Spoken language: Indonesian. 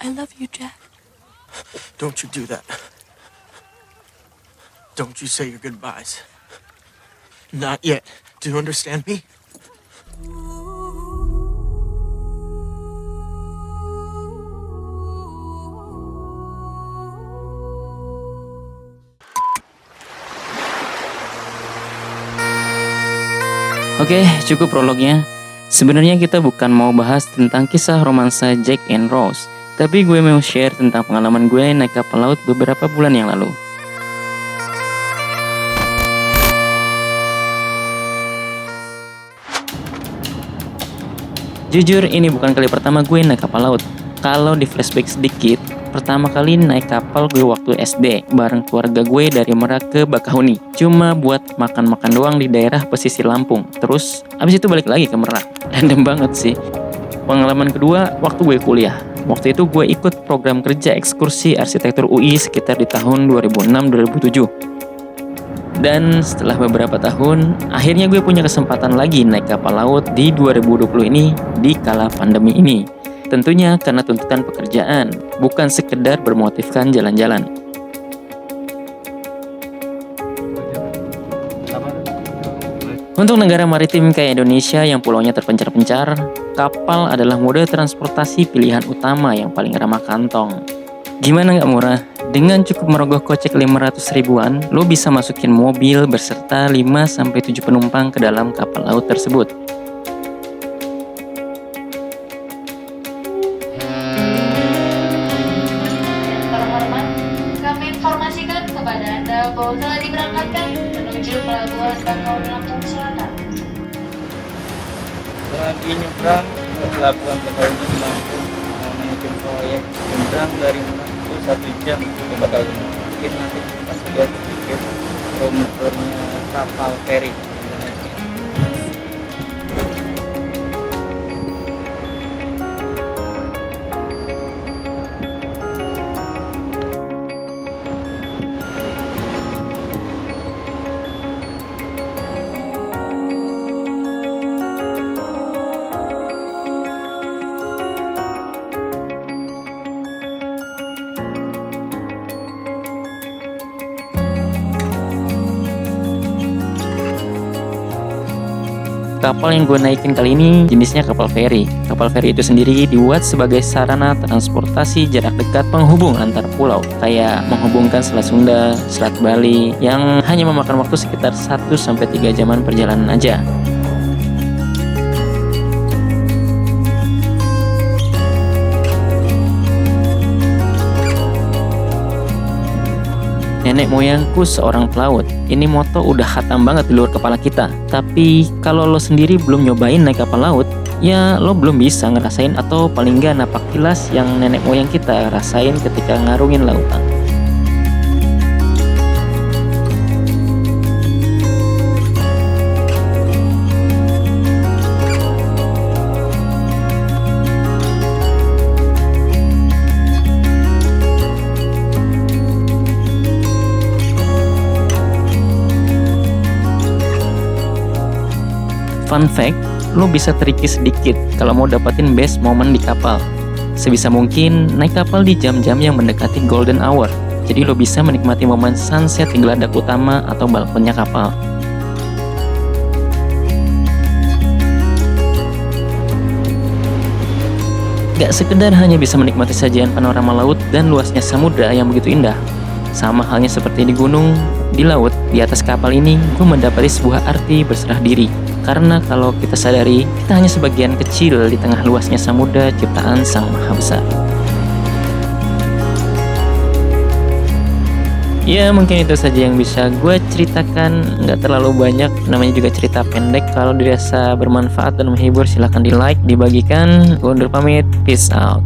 I love you, Jack. Don't you do that. Don't you say your goodbyes. Not yet. Do you understand me? Oke, cukup prolognya. Sebenarnya kita bukan mau bahas tentang kisah romansa Jack and Rose, tapi gue mau share tentang pengalaman gue naik kapal laut beberapa bulan yang lalu. Jujur, ini bukan kali pertama gue naik kapal laut. Kalau di flashback sedikit, pertama kali naik kapal gue waktu SD bareng keluarga gue dari Merak ke Bakahuni. Cuma buat makan-makan doang di daerah pesisir Lampung. Terus abis itu balik lagi ke Merak. Random banget sih. Pengalaman kedua waktu gue kuliah. Waktu itu gue ikut program kerja ekskursi arsitektur UI sekitar di tahun 2006-2007. Dan setelah beberapa tahun, akhirnya gue punya kesempatan lagi naik kapal laut di 2020 ini di kala pandemi ini. Tentunya karena tuntutan pekerjaan, bukan sekedar bermotifkan jalan-jalan. Untuk negara maritim kayak Indonesia yang pulaunya terpencar-pencar, kapal adalah mode transportasi pilihan utama yang paling ramah kantong. Gimana nggak murah? Dengan cukup merogoh kocek 500 ribuan, lo bisa masukin mobil berserta 5-7 penumpang ke dalam kapal laut tersebut. Informasikan kepada Anda bahwa telah diberangkatkan menuju pelabuhan Bakahuni Lampung Selatan. Lagi nyebrang ke pelabuhan Bakahuni Lampung mau naikin proyek nyebrang dari Merak itu 1 jam ke Bakahuni. Mungkin nanti pas lihat sedikit promotornya kapal feri. Kapal yang gue naikin kali ini jenisnya kapal feri. Kapal feri itu sendiri dibuat sebagai sarana transportasi jarak dekat penghubung antar pulau, kayak menghubungkan Selat Sunda, Selat Bali, yang hanya memakan waktu sekitar 1-3 jaman perjalanan aja. Nenek moyangku seorang pelaut. Ini moto udah khatam banget di luar kepala kita. Tapi kalau lo sendiri belum nyobain naik kapal laut, ya lo belum bisa ngerasain atau paling nggak napak tilas yang nenek moyang kita rasain ketika ngarungin lautan. Fun fact, lo bisa tricky sedikit kalau mau dapetin best moment di kapal. Sebisa mungkin naik kapal di jam-jam yang mendekati golden hour. Jadi lo bisa menikmati momen sunset di geladak utama atau balkonnya kapal. Gak sekedar hanya bisa menikmati sajian panorama laut dan luasnya samudra yang begitu indah. Sama halnya seperti di gunung, di laut, di atas kapal ini gue mendapati sebuah arti berserah diri. Karena kalau kita sadari, kita hanya sebagian kecil di tengah luasnya samudra ciptaan Sang Maha Besar. Ya mungkin itu saja yang bisa gue ceritakan, nggak terlalu banyak, namanya juga cerita pendek. Kalau dirasa bermanfaat dan menghibur silahkan di like, dibagikan. Gue undur pamit, peace out.